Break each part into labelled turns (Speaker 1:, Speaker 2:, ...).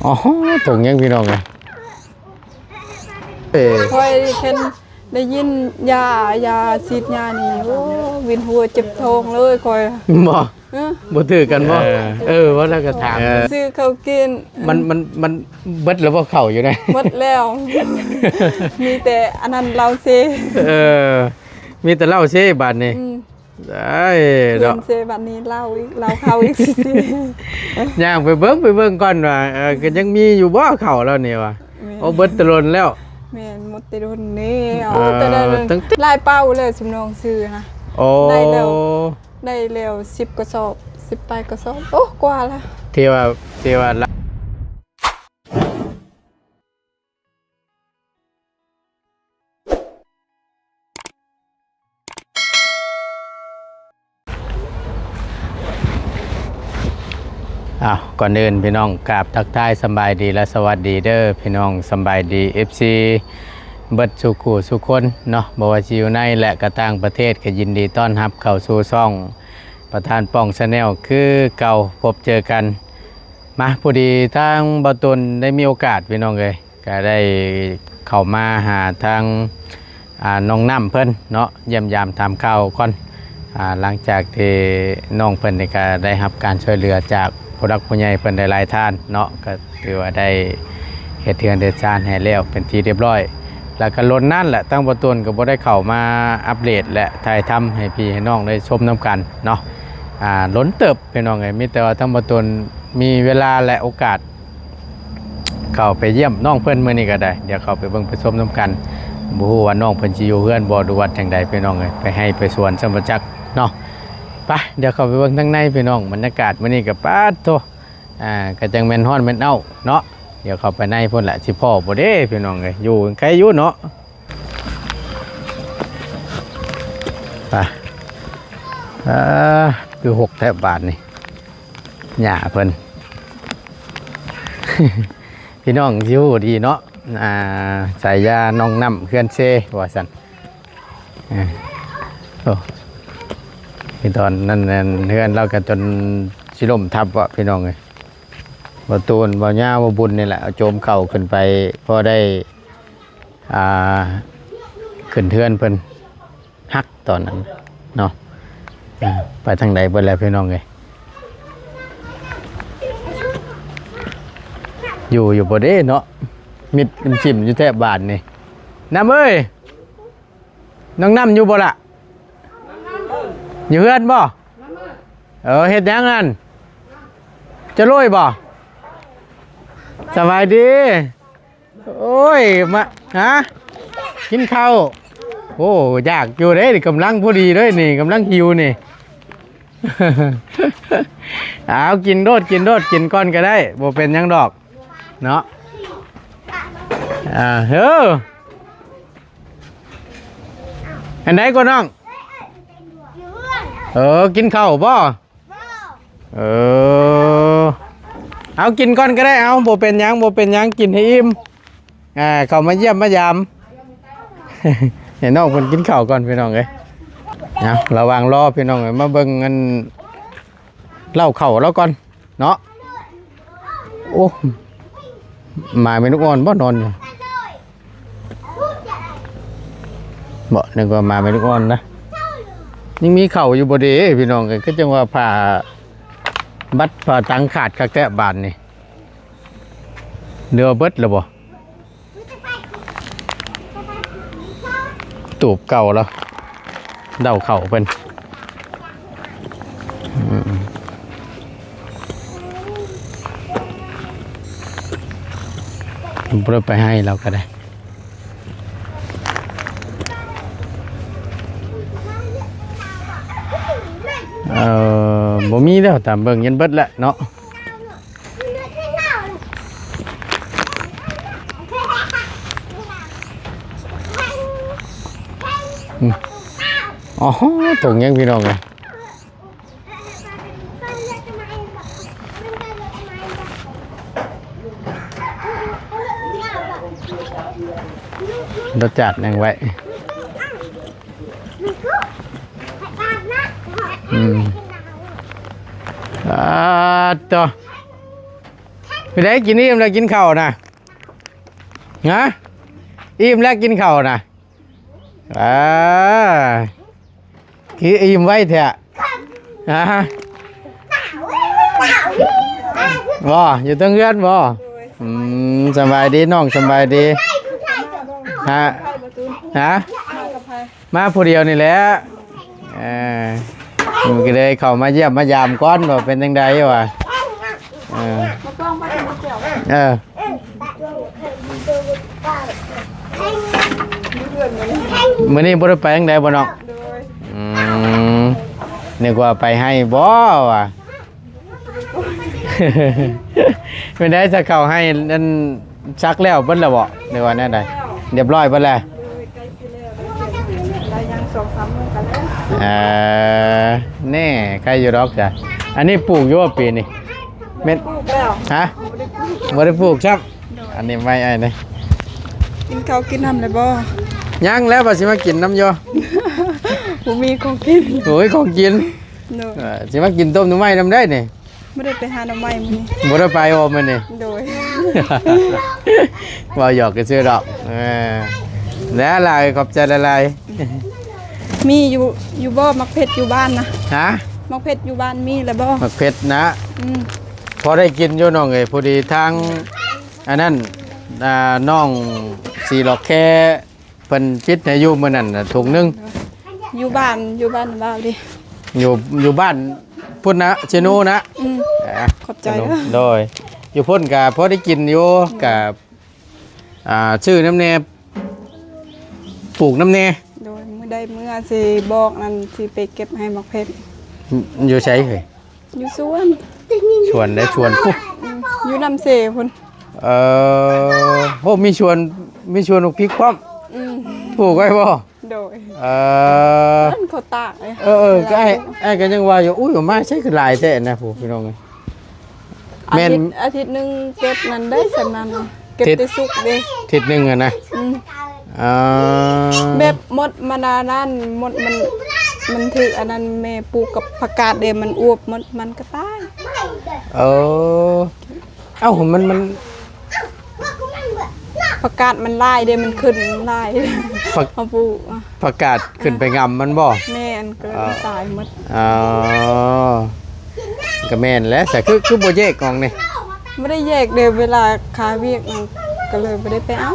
Speaker 1: อ๋อถุงยังพี่น้องไง
Speaker 2: คอยเห็นได้ยินยาฉีดยานี่โอ้วินหัวเจ็บท้องเลยคอย
Speaker 1: บ่
Speaker 2: เออ
Speaker 1: บ่ถือกันบ่ว่าแล้วก็ถาม
Speaker 2: ซื้อข้าวกิน
Speaker 1: มันเบิดแล้วบ่เข้าอยู่ได้
Speaker 2: หมดแล้ว มีแต่อันนั้นเราเซ
Speaker 1: เออมีแต่เหล้าเซ่บาดนี้ได้
Speaker 2: เนาะเซบัดนี้เล่าอีกเราเข้าอีกสิ
Speaker 1: ย่างไปเบิ่งก่อนว่าก็ยังมีอยู่บ่เข้าแล้วนี่ว่าโอ้เบิดตะลนแล้ว
Speaker 2: แม่นหมดแต่โดนนี่โอ้แต่ได้ลายเป้าเลยสำนองซื้อนะ
Speaker 1: โอ้
Speaker 2: ได้แล้ว10กระสอบ10ปลายกระสอบโอ้กว่าละ
Speaker 1: เทว่าก่อนอื่นพี่น้องกราบทักทายสบายดีและสวัสดีเด้อพี่น้องสบายดี FC เบิดสุขุสุคนเนาะบ่ว่าสิอยู่ในและก็ต่างประเทศก็ยินดีต้อนรับเข้าสู่ช่องประธานป้อง Channel คือเก่าพบเจอกันมาพอดีทางบ่าวตุนได้มีโอกาสพี่น้องเลยก็ได้เข้ามาหาทางน้องน้ำเพิ่นเนาะเยี่ยมยามถามข่าวก่อนหลังจากที่น้องเพิ่นก็ได้รับการช่วยเหลือจากผู้รักผู้ใหญ่เพิ่นได้หลายท่านเนาะก็ถือว่าได้เฮ็ดเทือนเดชานให้แล้วเป็นที่เรียบร้อยแล้วก็ล้นนั่นแหละตั้งประตูนก็บ่ได้เข้ามาอัปเดตและถ่ายทำให้พี่ให้น้องได้ชมน้ำกันเนาะล้นเติบพี่น้องไงมีแต่ว่าทั้งประตูนมีเวลาและโอกาสเข้าไปเยี่ยมน้องเพิ่นมื้อนี้ก็ได้เดี๋ยวเข้าไปเบิ่งไปชมน้ำกันบ่ฮู้ว่าน้องเพิ่นสิอยู่เฮือนบ่ดูวัดจังใดพี่น้องเอ้ยไปให้ไปสวนสัมปจักษ์เนาะไปเดี๋ยวเข้าไปเบิ่งข้างในพี่น้องบรรยากาศมื้อนี้ก็ปาดโตก็จังแม่นฮ้อนแม่นเอ้าเนาะเดี๋ยวเข้าไปในพุ่นแหละสิพ่อบ่เด้พี่น้องเอ้ยอยู่ใครอยู่เนาะไปคือ6แทบบาทนี่หญ้าเพิ่น พี่น้องอยู่ดีเนาะสายยาน้องน้ำเพื่อนเซว่าซั่นโอ้พี่ตอนนั้นเพื่อนเราก็จนสิล่มทับวะพี่น้องเอ้ยบ่ตูนบ่ย่าบ่บุญนี่แหละเอาโจมเข่าขึ้นไปพอได้ขึ้นเทือนเพิ่นฮักตอนนั้นเนาะไปทางใดเบิดแล้วพี่น้องเอ้ยอยู่บ่เด้เนาะมิดจิ้มอยู่แทบบาทนี่น้ำเอ้ยน้องน้ำอยู่บ่ล่ะอยู่เฮือนบ่เฮ็ดยังงั้นจะรวยบ่สบายดีโอ้ยมาฮะกินข้าวโอ้อยากอยู่เด้กำลังพอดีเลยนี่กำลังหิวนี่ เอากินโดดกินก้อนก็ได้บ่เป็นยังดอกเนาะอันไหนก็น้องกินข้าวบ่เอากินก้อนก็ได้เอาบ่เป็นยังกินให้อิ่มเขามาเยี่ยมมายาม เห็นน้องคนกินข้าวก่อนพี่น้องเอ้ยเอาระวังรอพี่น้องเอ้ยมาเบิ่งเงินเล่าข้าวแล้วก่อนเนาะโอ้มาเป็นลูกอ่อนบ่นอนอยู่บ่นึกว่ามาเป็นลูกอ่อนนะยังมีเข่าอยู่บ่ดีพี่น้องก็จังว่าผ่าบัดผ่าตังขาดคักแท้บานนี่เดือเบิดแล้วบ่ตูบเก่าแล้วเดาเข่าเป็นเพื่อไปให้เราก็ได้บ่มีแล้วตามเบิ่งยันเบิดแหละเนาะอ๋อถุงยังพี่น้องไงรสจัดยังไว้ต่อ ไปได้กินอิ่มแล้วกินข้าวนะฮะอิ่มแล้วกินข้าวนะคืออิ่มไว้เถอะฮะบ่อยู่ตั้งเรือนบ่สบายดีน้องสบายดีฮะมาผู้เดียวนี่แหละมันก็เลยเข้ามาเยี่ยมมายามก้อนว่าเป็นจังไดวะมื้อนี้บ่ได้ไปจังไดบ่น้องนึกว่าไปให้บ่ว่ะ ไม่ได้จะเข้าให้นั่นซักแล้วเบิ่นแล้วบ่ในวันนั้นได้เรียบร้อยเบิ่นแล้วแน่ใครอยู่ดอกจ้ะอันนี้ปลูกอยู่ว่าปีนี่เม็ดฮะบ่ได้ปลูกครับอันนี้ไม่ไอ้นี่
Speaker 2: กินข้าวกินน้ำเลยบ่
Speaker 1: ยังแล้วบ่สิมากินน้ำอยู่
Speaker 2: ผมมีของกิน
Speaker 1: โอ้ยของกินสิมากินต้มหน่อไม้น้ำได้นี่
Speaker 2: ไม่ได้ไปหาหน่อไม้มื้อนี้
Speaker 1: บ่ได้ไปโอมมันนี่
Speaker 2: โดย
Speaker 1: ว่าหยอกกันซื้อดอกแล้วอะไรขอบใจอะไร
Speaker 2: มีอยู่บ่มักเพชรอยู่บ้านนะ
Speaker 1: ฮะ
Speaker 2: มักเพชรอยู่บ้านมีแล้วบ่
Speaker 1: มักเพชรนะพอได้กินอยู่น้องเอ้ยพอดีทางอันนั้นน้องสีหลอกแค่เพิ่นจิตให้อยู่มื้อนั้นถุงนึง
Speaker 2: อยู่บ้านบ้าวดิ
Speaker 1: อยู่บ้านพุ่นนะเชนูนะ
Speaker 2: ขอบใจนะ
Speaker 1: โดยอยู่พุ่นก็พอได้กินอยู่กับชื่อน้ำแน่ปลูกน้ำแน่
Speaker 2: โดยมื้อใดมื้อสิบอกนั่นสิไปเก็บให้มักเพชร
Speaker 1: อยู่ใช้เฮ้ย
Speaker 2: อยู่สวน
Speaker 1: ชวนได้ชวนปุ๊บ
Speaker 2: อยู่น้ำเสพุ่น
Speaker 1: โอ้มีชวนลูกพริกพร้อมปลูกไว้บ่
Speaker 2: โดย
Speaker 1: นั่
Speaker 2: นเขาตากเลย
Speaker 1: ก็ไอ้ก็ยังว่าอยู่อุ้ยมาใช้คือหลายแท้นะผู้พี่น้องแม่น
Speaker 2: อาทิตย์นึงเก็บนั่นได้สำนั้นเก็บได้สุกเด้
Speaker 1: ทิศนึงอ่ะนะ
Speaker 2: แบบหมดมานานนั้นหมดมันถืออันนั้นแม่ปลูกกับผักกาดเดมันอวบมันก็ตาย
Speaker 1: เอ้ามัน
Speaker 2: ผักกาดมันลายเดมันขึ้นลายเอาปลูก
Speaker 1: ผักกาดขึ้นไปงำมันบ่
Speaker 2: แม่นก็ตายหมด
Speaker 1: ก็แม่นแล้วแต่คือบ่แยกกองนี่
Speaker 2: ไม่ได้แยกเดเวลาคาเวียกก็เลยไม่ได้ไปเอา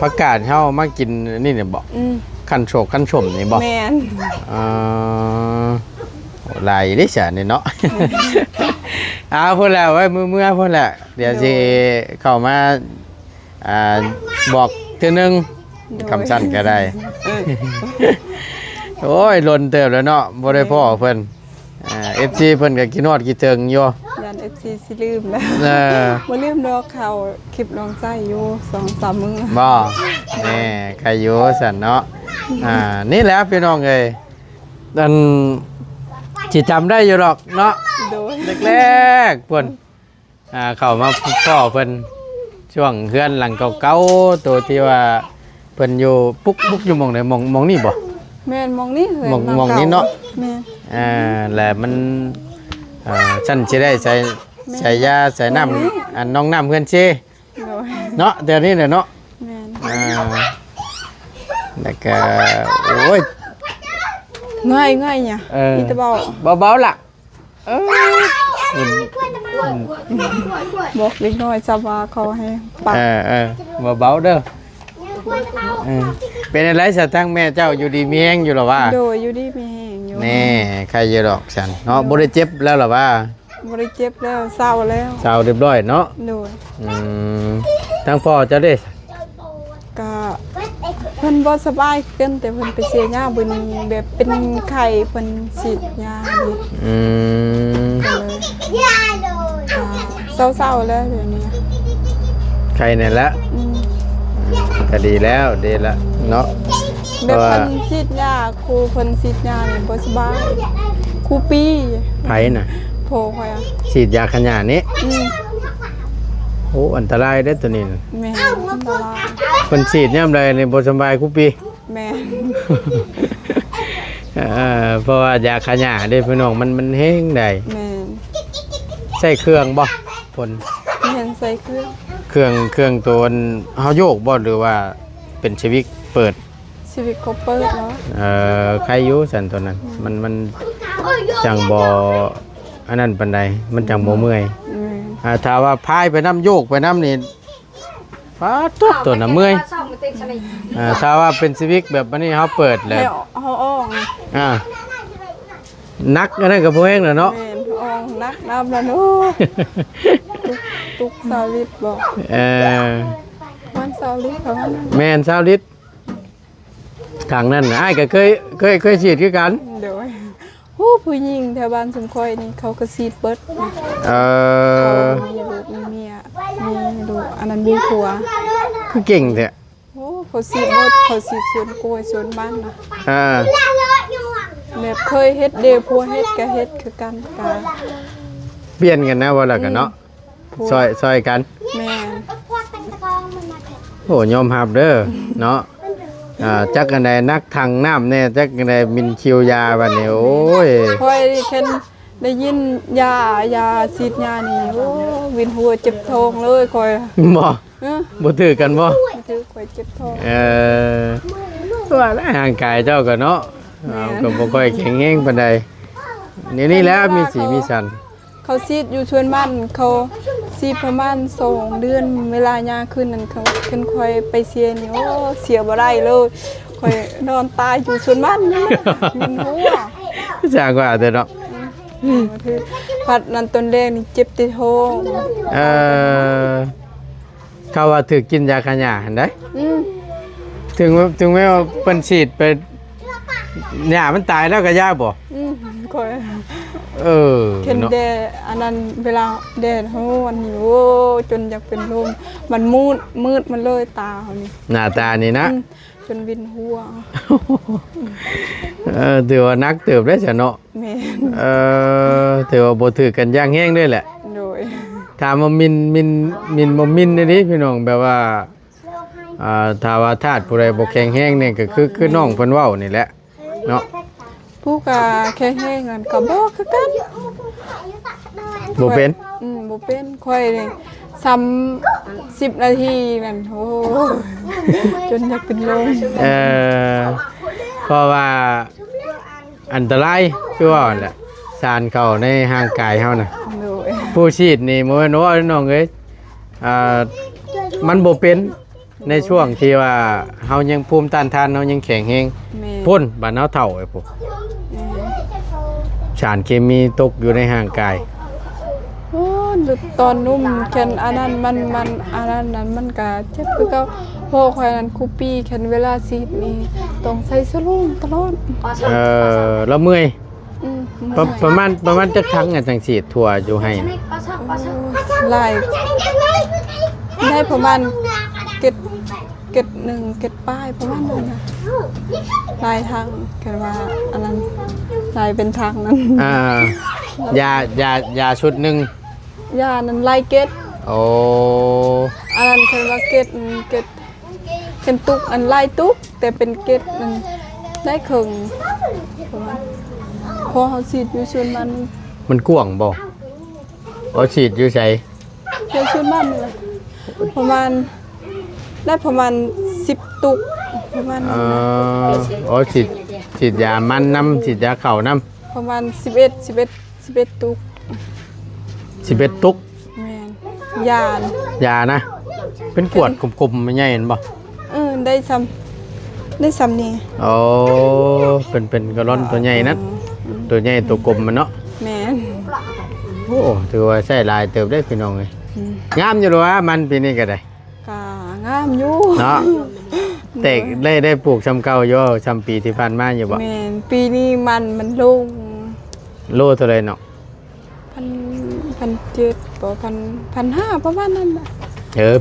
Speaker 1: ผักกาดเฮามากินนี่เนี่ยบ่คันโชกคันชมนี่บ่
Speaker 2: แม่น
Speaker 1: หลายเด้ซะนี่เนาะพุ่นแล้วไว้มื้อพุ่นแล้วเดี๋ยวสิเข้ามาบอกเทื่อนึงคำสั้นก็ได้โอ้ยหล่นเติบแล้วเนาะบ่ได้พ่อเพิ่นFC เพิ่นก็กินฮอดกินถึงอยู่
Speaker 2: ยัน FC สิลืมแล้วบ่ลืมดอกเขาคลิปลองใส่อยู่ 2-3 มื้อ
Speaker 1: บ่แน่ใครอยู่สั่นเนาะนี่แหละพี่น้องเอ้ยอันสิจำได้อยู่หรอกเนาะ
Speaker 2: โดย
Speaker 1: แรกๆเพิ่นเข้ามาพ่อเพิ่นช่วงเฮือนหลังเก่าๆตัวที่ว่าเพิ่นอยู่ปุ๊กอยู่หม่องไหนหม่องนี่บ่
Speaker 2: แม่นมองนี่เฮ้ย
Speaker 1: มองนี้เนาะ
Speaker 2: แม่
Speaker 1: แล้วมันฉันสิได้ใส่ยาใส่น้ำอันน้องน้ำเพื่อนซีเนาะเดี๋ยวนี้เนาะ
Speaker 2: แม่น
Speaker 1: แล้วก็โอ้ย
Speaker 2: ง่ายเนี่ยอีตะ
Speaker 1: เบาๆล่ะ
Speaker 2: บอกเล็กน้อยสบายเขาให้ปัก
Speaker 1: เบาๆเด้อเป็นอะไรสะทั้งแม่เจ้าอยู่ดีมีแห้งอยู่หรอวะ
Speaker 2: โดยอยู่ดีมีแห้งอยู่
Speaker 1: แน่ใครจะดอกฉันเนาะบ่ได้เจ็บแล้วหรอวะ
Speaker 2: บ่ได้เจ็บแล้วเศร้าแล้ว
Speaker 1: เศร้าเรียบร้อยเนาะ
Speaker 2: โดย
Speaker 1: ทั้งพ่อเจ้าได้
Speaker 2: ก็เพิ่นบ่สบายเกินแต่เพิ่นไปเสียยาเบิ่นแบบเป็นไข้เพิ่นฉีดยาดิก็เลยเศร้าแล้วเดี๋ยวนี้
Speaker 1: ใครเนี่ยละก็ดีแล้วดีละเนาะ
Speaker 2: แบบเพิ่นฉีดยาครูเพิ่นฉีดยานี่บ่สบายครูปี
Speaker 1: ไผน่ะ
Speaker 2: โผค่อย
Speaker 1: ฉีดยาขยะนี้โอ้อันตรายเด้อตัวนี้
Speaker 2: แม่อันตราย
Speaker 1: เพิ่นฉีดยามใดนี่บ่สบายครูปี
Speaker 2: แม่
Speaker 1: เพราะว่ายาขยะเด้พี่น้องมันแห้งได้
Speaker 2: แม่
Speaker 1: ใช้เครื่องบ่พ่น
Speaker 2: แม่ ม่นใส่เครื่อง
Speaker 1: เครื่องตัวเฮาโยกบ่หรือว่าเป็นชีวิตเปิด
Speaker 2: ชีวิตเขาเปิดเนาะ
Speaker 1: ใครอยู่สันตัวนั้นมันจังบ่อันนั้นปานใดมันจังบ่เมื่อยถ้าว่าพายไปน้ำโยกไปน้ำนี่ป้าตุ๊บตัวน่ะเมื่อยถ้าว่าเป็นชีวิตแบบนี้เฮาเปิดแหละ
Speaker 2: ให้เฮาออก
Speaker 1: นักอันนั้นก็บ่แฮงแล้วเนาะ
Speaker 2: แม่นออกนักน้ำแล้วเนาะตุกสาวิตบอก มันสาวิตเขาว่านั่น
Speaker 1: แม่น20 ลิตรทางนั้นอ้ายก็เคยฉีดคือกัน
Speaker 2: เดี๋ยวผู้หญิงแถวบ้านสมคอยนี่เขาก็ซีดเบิดเขามีลูกมีเมียมีลูกอันนั้นมีผัว
Speaker 1: คือเก่งแท้
Speaker 2: โอ้เขาซีดหมดเขาซีดสวนกล้วยสวนบ้านนะแบบเคยเฮ็ดเดพัวเฮ็ดก็เฮ็ดคือกันกะ
Speaker 1: เปลี่ยนกันนะว่าแล้วกันเนาะซอยกัน
Speaker 2: แม่
Speaker 1: โหยอมรับเด้อเนาะจักกันได้นักทางน้ำแน่จักกันได้มินคิวยาบัดนี้โอ้ย
Speaker 2: คอยแค่ได้ยินยาซีดยานี่โอ้วินหัวเจ็บท้องเลยคอย
Speaker 1: บ่ถือกันบ่
Speaker 2: คือคอยเจ็บท้อง
Speaker 1: ว่าแล้วร่างกายเจ้าก็เนาะก็บ่ค่อยแข็งแรงปานใดนี่แหล้วมีสีมีสัน
Speaker 2: เขาซีดอยู่ชวนบ้านเขาซีดประมาณ2 เดือนเวลายาขึ้นนั่นเขาขึ้นคอยไปเสียนี่โอ้เสียบ่ได้เลยคอยนอนตายอยู่ชวนบ้านนี่มันหัว
Speaker 1: จากว่าแต่เนาะ
Speaker 2: คือพัดนั้นต้นแรกนี่เจ็บที่ท้อง
Speaker 1: เขาว่าถือกินยาขยะหั่นได้ ถึงแม้ว่าเปิ้นฉีดไปหญ้ามันตายแล้วก็ยาบ่
Speaker 2: คอย เห็น
Speaker 1: เนาะ
Speaker 2: แดดอันนั้นเวลาแดดโหวันนี้โอ้จนอยากเป็นลมมันมืดมันเลยตาเขานี่
Speaker 1: หน้าตานี่นะ
Speaker 2: จนวินหัว
Speaker 1: ถือว่านักเติบได้ซะเนาะ
Speaker 2: แม่น
Speaker 1: ถือว่าบ่ถือกันอย่างแฮงด้วยแหละ
Speaker 2: โดย
Speaker 1: ถามว่ามินบ่มินนี่พี่น้องแบบว่าถ้าว่าธาตุผู้ใดบ่แข็งแรงนี่ก็คือน้องเพิ่นเว้านี่แหละเนาะ
Speaker 2: ผู้กะแค่แห้งกันก็บ่คือกัน
Speaker 1: บ่เป็น
Speaker 2: บ่เป็นค่อยนี่ซ้ำ10 นาทีนั่นโอ้จนอยากเป็นลม
Speaker 1: เพราะว่าอันตรายคือว่าแหละสารเข้าในร่างกายเฮาน่ะ
Speaker 2: โดย
Speaker 1: ผู้ฉีดนี่บ่แม่นว่าน้องเอ้ยมันบ่เป็นในช่วงที่ว่าเฮายังภูมิต้านทานเฮายังแข็งแรง
Speaker 2: แม่
Speaker 1: พ่นบ้านเฮาเฒ่าไอ้พวกสารเคมีตกอยู่ในร่างกาย
Speaker 2: โอ้ตอนนุ่มแค่นอันนั้นมันอันนั้นมันก็เจ็บคือเก่าพอข่อยนั้นคูปี้แค่นเวลาฉีดนี่ต้องใส่สโลมตลอด
Speaker 1: แล้วเมื่อย
Speaker 2: อืม
Speaker 1: ประมาณจักครั้งจังฉีดทั่วอยู่ให้
Speaker 2: หลายได้ประมาณเก็ดหนึ่งเก็ดป้ายประมาณนั้นนะลายทางกันว่าอันนั้นลายเป็นทางนั้น
Speaker 1: ยาชุดหนึง
Speaker 2: ยานั้นลายเก็ด
Speaker 1: โอ้
Speaker 2: อันนั้นคือว่าเก็ดตุกอันลายตุกแต่เป็นเก็ดมันได้ครึ่งประมาณพอเขาฉีดอยู่ชวน
Speaker 1: มันกว้างบ่ฉีดอยู่ไส
Speaker 2: เดี๋ยวชวนบ้านนี่แหละประมาณได้ประมาณ10 ตุกประมาณนั้นนะ
Speaker 1: ฉีดยามันน้ำฉีดยาเข่าน้ำ
Speaker 2: ประมาณ11 ตุก
Speaker 1: 11 ตุก
Speaker 2: แม่นยา
Speaker 1: นะเป็นขวดกลมๆไม่ใหญ่เห็นบ่
Speaker 2: ได้ซ้ำนี่
Speaker 1: โอ้เป็นกระล่อนตัวใหญ่นะตัวใหญ่ตัวกลมมันเนาะ
Speaker 2: แม่น
Speaker 1: โอ้ถือว่าใช้ลายเติบได้พี่น้องเลยงามอยู่หรอวะมันปีนี้ก็ได้
Speaker 2: กะงามอยู่
Speaker 1: เนาะแต่ได้ปลูกชำเก่าอยู่ชำปีที่ผ่านมาอยู่บ่
Speaker 2: แม่นปีนี้มันลง
Speaker 1: โลเท่าไรเนาะ
Speaker 2: 1,700บ่1,500ประมาณนั้นน่ะ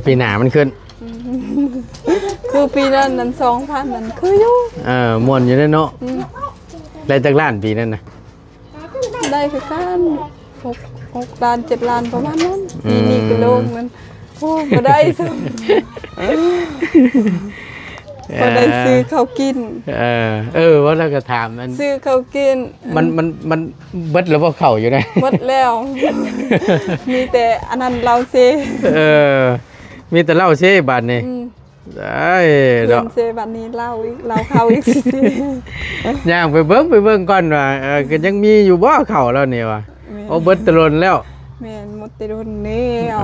Speaker 1: ปีหน้ามันขึ้น
Speaker 2: คือปีนั้น2,000นั่นคืออยู่
Speaker 1: ม่วนอยู่เด้อเนาะได้จักล้านปีนั้นน่ะ
Speaker 2: ได้คือกัน6 ล้าน 7 ล้านประมาณนั้นปีนี้ก็ลงมันโอ้บ่ได้ซ้ พอได้ซื้อเขาวกิน
Speaker 1: ว่าเราก็ถามมัน
Speaker 2: ซื้อเขาวกิน
Speaker 1: มันเบิดแล้วบ่เข้าอยู่นะ
Speaker 2: หมดแล้ว มีแต่อันนั้นเราเซ
Speaker 1: เออมีแต่เหล้าเซ่บาดนี่
Speaker 2: อืม
Speaker 1: ได้
Speaker 2: เพื่
Speaker 1: ด
Speaker 2: อ
Speaker 1: อน ก
Speaker 2: เซบัดนี้เล่าอีกเราเข้าอีกสิ
Speaker 1: ย่างไปเบิ่งก่อนว่าก็ยังมีอยู่บ่เข้าแล้วนี่ว่าเอาเบิดตะลนแล้ว
Speaker 2: แม่นหมดแต่โดนแล้ว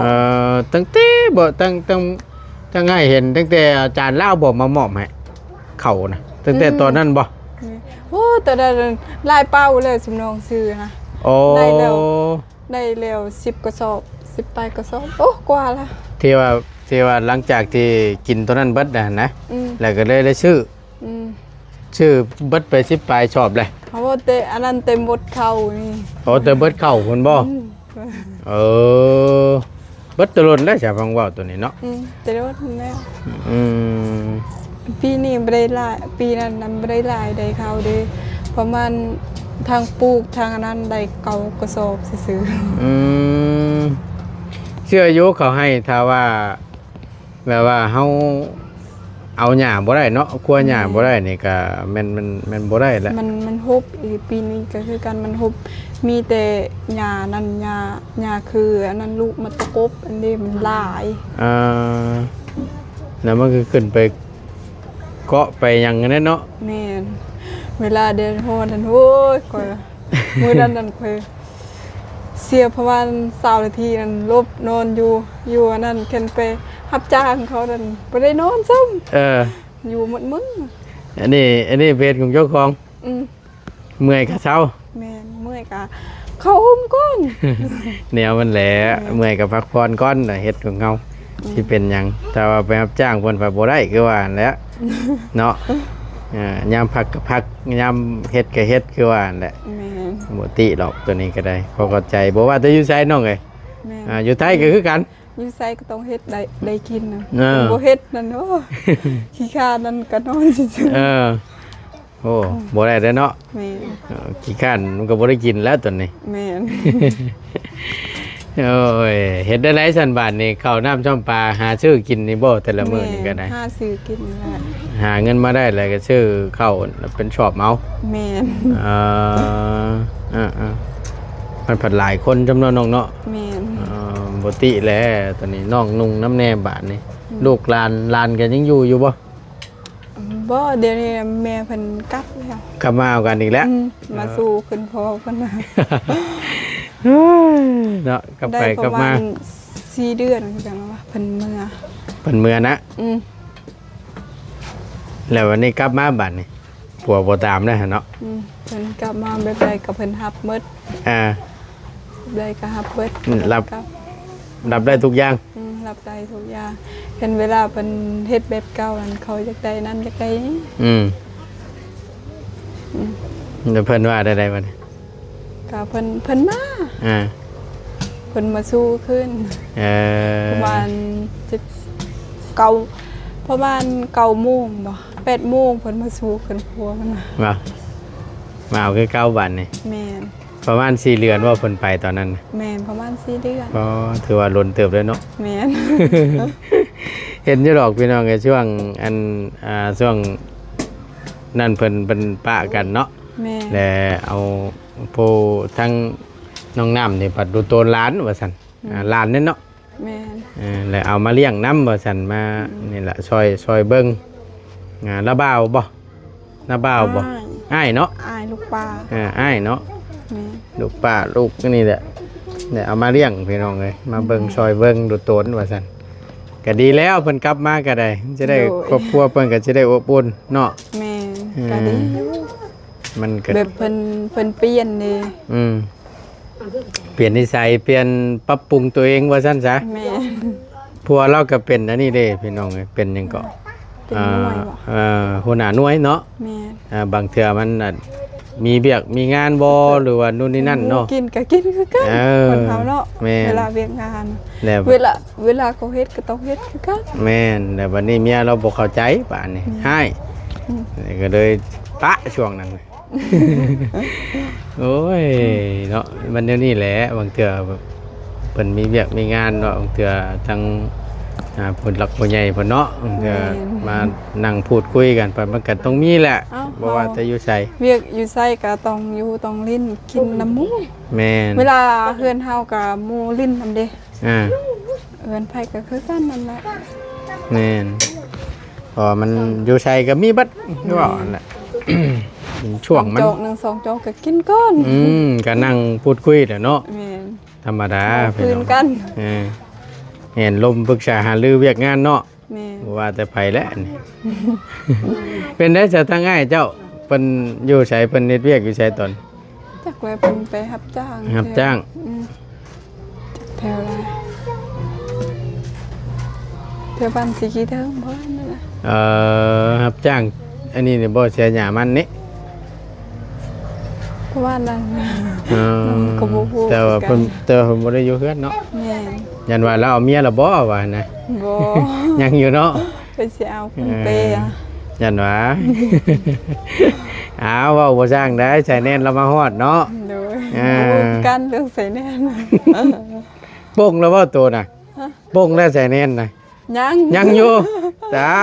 Speaker 1: ตั้งแต่บ่ตั้งให้เห็นตั้งแต่อาจารย์เล่าบอกมามอบให้เข้านะตั้งแต่ตอนนั้นบ่
Speaker 2: โอ้แต่ได้ลายเป้าเลยสำนองซื้อนะ
Speaker 1: โอ้
Speaker 2: ได้แล้ว10กระสอบ10ปลายกระสอบโอ้กว่าละ
Speaker 1: ที่ว่าหลังจากที่กินตัวนั้นเบิดนะ
Speaker 2: อืม
Speaker 1: แล้วก็เลยได้ชื่อ
Speaker 2: อืม
Speaker 1: เบิดไป10ปลายชอบเลย
Speaker 2: เพราะว่าแต่อันนั้นเต็มหมดเข้านี่
Speaker 1: โอ้แต่เบิดเข้าคนบ่
Speaker 2: อืม
Speaker 1: เออเบิดตะลนแล้วใช่ฟังเว้าตัวนี้เนาะ
Speaker 2: แต่โดนแล้ว
Speaker 1: อืม
Speaker 2: ปีนี้บ่ได้หลายปีนั้นบ่ได้หลายได้เข้าเด้ประมาณทางปลูกทางอันนั้นได้เก่ากระสอบซื่อ
Speaker 1: อืมเชื่ออยู่เขาให้ถ้าว่าแบบว่าเฮาเอาหญ้าบ่ได้เนาะกลัวหญ้าบ่ได้นี่ก็แม่นบ่ได้แหละ
Speaker 2: ๆมันฮบอีกปีนี้ก็คือกันมันฮบมีแต่หญ้านั่นหญ้าคืออันนั้นลูกมันตะกบอันนี้มันหลาย
Speaker 1: อ่าแล้วมันก็ขึ้นไปเกาะไปหยังนั้นเนาะ
Speaker 2: แม่นเวลาเดินโหนั่นโอ้ยข่อยมื้อนั้นข่อยเสียประมาณ20นาทีนั่นลบนอนอยู่อันนั้นขึ้นไปรับจ้างเขานั่นบ่ได้นอนซ้ำอยู่หมดมึง
Speaker 1: อันนี้เพจของเจ้าของ
Speaker 2: อืม
Speaker 1: เมื่อยก็เช้า
Speaker 2: แม่นเมื่อยกะเข้าห่มก่อน
Speaker 1: แนวมันแหละเมื่อยก็พักผ่อนก่อนน่ะเฮ็ดของเฮาสิเป็นหยังแต่ว่าไปรับจ้างเพิ่นไปบ่ได้คือว่าหั่นแหละเนาะยามพักก็พักยามเฮ็ดก็เฮ็ดคือว่าหั่นแหละ
Speaker 2: แม่น
Speaker 1: บ่ติหรอกตัวนี้ก็ได้พอเข้าใจบ่ว่าแต่อยู่ไสน้องเอ้ย
Speaker 2: แม่น
Speaker 1: อยู่ไทยก็คือกัน
Speaker 2: อยู่ไสก็ต้องเฮ็ดได้กินนะ
Speaker 1: เออ
Speaker 2: บ่เฮ็ดนั่นโอ้ขี้คร้านนั่นก็นอนซื่อ
Speaker 1: เออโอ้บ่ได้เด้อเนาะ
Speaker 2: ๆแม่น
Speaker 1: ขี้ข้านมันก็บ่ได้กินแล้วตัวนี้
Speaker 2: แม่น
Speaker 1: โอ้ยเฮ็ดได้หลายสันบาทนี่ข้าวน้ำช่อมปลาหาซื้อกินนี่บ่แต่ละมื้อนี่ก็ได้
Speaker 2: หาซื้อกินนั่นแหละ
Speaker 1: หาเงินมาได้แล้วก็ซื้อข้าวเป็นชอบเมา
Speaker 2: แม่น
Speaker 1: เอ่มันผัดหลายคนจำนวนน้องเนาะ
Speaker 2: แม่น
Speaker 1: บ่ติแหล้วตัวนี้น้องนุ่งน้ำแน่บาทนี่ลูกหลานก็ยังอยู่บ่
Speaker 2: บ่เดี๋ยวนี้แม่เพิ่นกลับแล้ว
Speaker 1: กลับมาเอากันอีกแล้ว
Speaker 2: มาสู่ขึ้นพ่อเพิ่นน่ะ
Speaker 1: เนาะกลับ
Speaker 2: ได้
Speaker 1: ไป
Speaker 2: ป
Speaker 1: กลั
Speaker 2: ระ
Speaker 1: บ
Speaker 2: มา
Speaker 1: มา
Speaker 2: ณ4เดือนคือกันว่าเพิ่นเมื่อ
Speaker 1: เพิ่นเมื่อนะ
Speaker 2: อืม
Speaker 1: แล้ววันนี้กลับมาบัดนี่ผัวบ่ตามได้อเนาะ
Speaker 2: เพิ่นกลับมาแบบใดก็เพิ่นรับหมด
Speaker 1: อ่า
Speaker 2: แบบใดก็รับเบิด
Speaker 1: รับ
Speaker 2: กลับ
Speaker 1: รับได้ทุกอย่าง
Speaker 2: รับได้ทุกอย่างเห็นเวลาเพิ่นเฮ็ดแบบเก่านั่นเขาอยากได้นั่นอยากได้นี่
Speaker 1: แล้วเพิ่นว่าได้บัดนี้
Speaker 2: ก็เพิ่นมา
Speaker 1: อ่า
Speaker 2: เพิ่นมาสู้ขึ้น
Speaker 1: เออ
Speaker 2: ประมาณ10เก้าประมาณ9โมงบ่8โมงเพิ่นมาสู้ขึ้นพัวมันน่ะ
Speaker 1: มาเอาคือเก้าบัดนี่
Speaker 2: แม่น
Speaker 1: ประมาณ4เดือนว่าเพิ่นไปตอนนั้น
Speaker 2: แม่นประมาณ4เดือน
Speaker 1: ก็ถือว่าล้นเติบเลยเนาะ
Speaker 2: แม่น
Speaker 1: เห็นอยู่ดอกพี่น้องในช่วงช่วงนั่นเพิ่นเป็นปะกันเนาะ
Speaker 2: แม่น
Speaker 1: และเอาผู้ทั้งน้องน้ำนี่ปัดดูตัวร้านว่าซั่นร้านนี่เนาะ
Speaker 2: แม่น
Speaker 1: แล้วเอามาเลี้ยงน้ำว่าซั่นมานี่แหละซอยเบิ่งระบ่าวบ่ระบ่าวบ่อ้ายเนาะ
Speaker 2: อายลูกปลา
Speaker 1: อ้ายเนาะ
Speaker 2: แม่น
Speaker 1: ลูกป้าลูกนี่แหละเนี่ยเอามาเลี้ยงพี่น้องเลยมาเบิ่งซอยเบิ่งดูโตนว่าซั่นก็ดีแล้วเพิ่นกลับมาก็ได้จะได้ครอบครัวเพิ่นก็จะได้อบอุ่นเนาะ
Speaker 2: แม่นก็ดีอยู่
Speaker 1: มันก็
Speaker 2: แบบเพิ่นเปลี่ยนเด้
Speaker 1: เปลี่ยนนิสัยเปลี่ยนปรับปรุงตัวเองว่าซั่นซะ
Speaker 2: แม่น
Speaker 1: พัวเราก็เป็นอันนี้เด้พี่น้องเอ้ยเป็นหยังก็
Speaker 2: เป็นหน่วยบ่
Speaker 1: หัวหน้าหน่วยเนาะ
Speaker 2: แม่น
Speaker 1: บางเทื่อมันน่ะมีเบียกมีงานบ่หรือว่านู่นนี่นั่นเนาะ
Speaker 2: กินก็กินคือกัน คนเฮาเนาะ
Speaker 1: แม่น
Speaker 2: เวลาเวียกงาน
Speaker 1: แล้ว
Speaker 2: เวลาเขาเฮ็ดก็ต้องเฮ็ดคือกัน
Speaker 1: แม่นแต่วันนี้เมียเราบอกเข้าใจป่านนี้ให้ก็เลยปะช่วงนั้น โอ้ยเนาะมันเดี๋ยวนี้แหละบางเทื่อแบบเพิ่นมีเวียกมีงานเนาะบางเทื่อทาง ผู้หลักผู้ใหญ่เพิ่นเนาะก็มานั่งพูดคุยกันไปมันก็ต้องมีแหละบ่ว่าแต่อยู่ไส
Speaker 2: เวียกอยู่ไสก็ต้องอยู่ต้องลิ้นกินน้ำหมู
Speaker 1: แม่น
Speaker 2: เวลาเฮือนเฮาก็หมู่ลิ้นนำเด้
Speaker 1: อ่า
Speaker 2: เฮือนไผก็คือกันนั่นแหละ
Speaker 1: แม่นพอมันอยู่ไสก็มีบัดคือว่านั่นแหละ ช่วงมัน
Speaker 2: จอกหนึ่งสองจอกก็กินก้อน
Speaker 1: ก็นั่งพูดคุยแหละเนาะ
Speaker 2: แม่น
Speaker 1: ธรรมดา
Speaker 2: คืนกัน
Speaker 1: เห็นลมปรึกษาหารือเวียกงานเนาะ
Speaker 2: แม่น
Speaker 1: บ่ว่าแต่ไผแล้วนี่ เป็นได้จะทางง่ายเจ้าเพิ่นอยู่ไสเพิ่นเฮ็ดเวียกอยู่ไสตอน
Speaker 2: จักแลเพิ่นไปรับจ้าง
Speaker 1: รับจ้าง
Speaker 2: อืมจักแถวละแถวบ้านสีขี้เทิงบ่นั่นน่ะ
Speaker 1: รับจ้าง อันนี้นี่บ่เสียหญ้ามันนี่
Speaker 2: เพราะว่านั่นน่ะ
Speaker 1: เออ
Speaker 2: ก็บ่ฮู้
Speaker 1: แต่ว่าเพิ่นบ่ได้อยู่เฮือนเนาะ
Speaker 2: แม่น
Speaker 1: ยันว่าเราเอาเมียและบ่ว่านะ
Speaker 2: บ่
Speaker 1: ยังอยู่เนาะ
Speaker 2: ไปสิเอาคุณเปอะ
Speaker 1: ยันว่า อ้าวเว้าบ่สร้างได้ใส่แน่นเรามาฮอดเนาะ
Speaker 2: โดย
Speaker 1: อ่า
Speaker 2: กันเรื่องใส่แน่น
Speaker 1: โป่งแล้วบ่ตัวน่ะโป่งแล้วใส่แน่นน่ะ ยังอยู่ ตา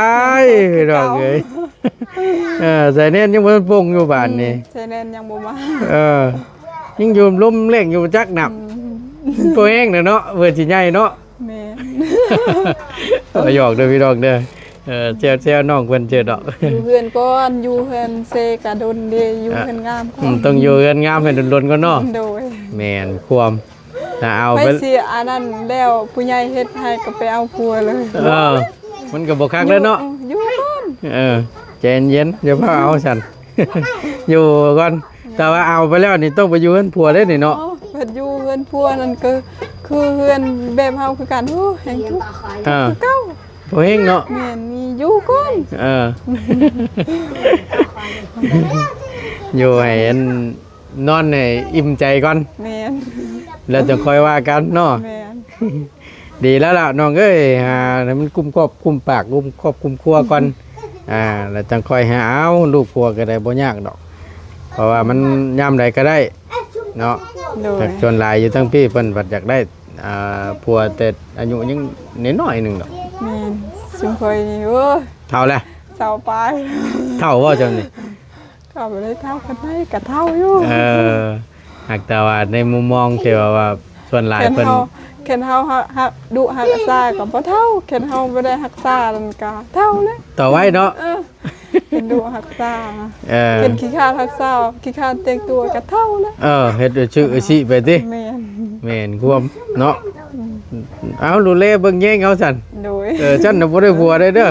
Speaker 1: ยพี่น้องเอ้ยใส่แน่นยังบ่โป่งอยู่บ้านนี่
Speaker 2: ใส่แน่นยังบ่มา
Speaker 1: ยังอยู่ลมเร่งอยู่จักหนับตัวเองเนาะเวอร์สิใหญ่เนาะ
Speaker 2: แม่น
Speaker 1: หยอกเด้อพี่น้องเด้อเจียวน้องเพิ่นเจอดอก
Speaker 2: อยู่เฮือนก่อนอยู่เฮือนเซกะดนเดอยู่เฮือนงามก่อน
Speaker 1: ต้องอยู่เรือนงามให้ดนๆก่อนเนาะ
Speaker 2: โดย
Speaker 1: แม่นความถ้าเอา
Speaker 2: ไป
Speaker 1: ไป
Speaker 2: เสียอันนั้นแล้วผู้ใหญ่เฮ็ดให้ก็ไปเอาผัวเลย
Speaker 1: มันก็บ่คักแล้วเนาะ
Speaker 2: อยู่ก่อน
Speaker 1: ใจเย็นๆอย่าพาเอาสั่น อยู่ก่อนแต่ว่าเอาไปแล้วนี่ต้องไปอยู่เฮือนผัวเด้นี่เนาะ
Speaker 2: อ๋อเพิ่นอยู่เฮือนผัวนั่นก็คือเฮือนแบบเฮาคือกันโอ้แห่งทุกข์
Speaker 1: เออ
Speaker 2: เก่า
Speaker 1: บ่เฮงเนาะ
Speaker 2: แม่นมีอยู่ก่อน
Speaker 1: อยู่ให้อันนอนให้อิ่มใจก่อน
Speaker 2: แม่น
Speaker 1: แล้วจะค่อยว่ากันเนาะ
Speaker 2: แม่น
Speaker 1: ดีแล้วล่ะน้องเอ้ยให้มันกุมครอบกุมปากกุมครอบกุมครัวก่อนแล้วจังค่อยหาเอาลูกครัวก็ได้บ่ยากดอก เพราะว่ามันยามใดก็ได้เนาะ
Speaker 2: โดย
Speaker 1: แต่ส่วนหลายอยู่ทั้งพี่เพิ่นบัดอยากได้ผัวแต่อายุยังน้อยๆหนึงดอก
Speaker 2: แม่นซุมข่อยนี่โอ้ย
Speaker 1: เท่าแล้ว
Speaker 2: เศร้าไป
Speaker 1: เท่าว่าจังนี่
Speaker 2: ก็บ่ได้เท่ากันได้ก็เท่าอยู่
Speaker 1: หากแต่ว่าในมุมมองที่ว่าส่วนหลาย
Speaker 2: แค่
Speaker 1: เพิ่น
Speaker 2: เฮาฮักดุฮักซ่าก็บ่เท่าแค่เฮาบ่ได้ฮักซ่านั่นก็เท่าเลย
Speaker 1: ต่อไว้เนาะ
Speaker 2: เป็นดุฮักซ่า
Speaker 1: เออ
Speaker 2: เป็นขี้ข้านฮักซ่าขี้ข้านแต่งตัวก็เท่าเลย
Speaker 1: เฮ็ดด้วยชื่ออาชีพไปติ
Speaker 2: แม่น
Speaker 1: แม่นควมเนาะเอาดูแลเบิ่งแย่งเอาสั่น
Speaker 2: โดย
Speaker 1: ฉันน่ะบ่ได้ผัวได้เด้อ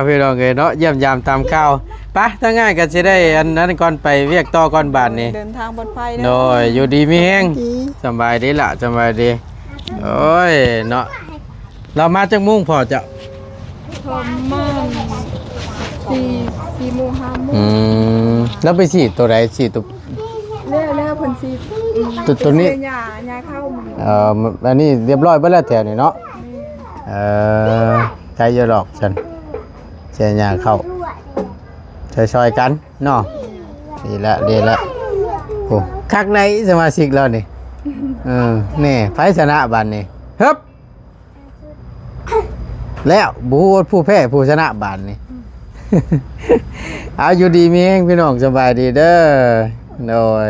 Speaker 1: พี่น้องเอ้ยเนาะเยี่ยมยามตามข่าวไปถ้าง่ายก็สิได้อันนั้นก่อนไปเวียกต่อก่อนบาดนี้
Speaker 2: เดินทางปลอดภัย
Speaker 1: โดยอยู่ดีมีแฮง
Speaker 2: ดี
Speaker 1: สบายดีล่ะสบายดีโอ้ยเนาะเรามาจักมุ่งพอจะ
Speaker 2: ประมาณ4โมง5โมง
Speaker 1: แล้วไปฉีดตัวใดฉีดตัว
Speaker 2: แล้วเพิ่นสิ
Speaker 1: ตัวนี้
Speaker 2: หญ้าเข้ามา
Speaker 1: อันนี้เรียบร้อยเบิดแล้วแถวนี้เนาะใจเยอะดอกฉันเสียหญ้าเข้าซอยๆกันเนาะดีละโอ้คักไหนสมาชิกเรานี่นี่ไฟชนะบัดนี่ฮึบแล้วบูผู้แพ้ผู้ชนะบัดนี่ เอาอยู่ดีมีแฮงพี่น้องสบายดีเด้อโดย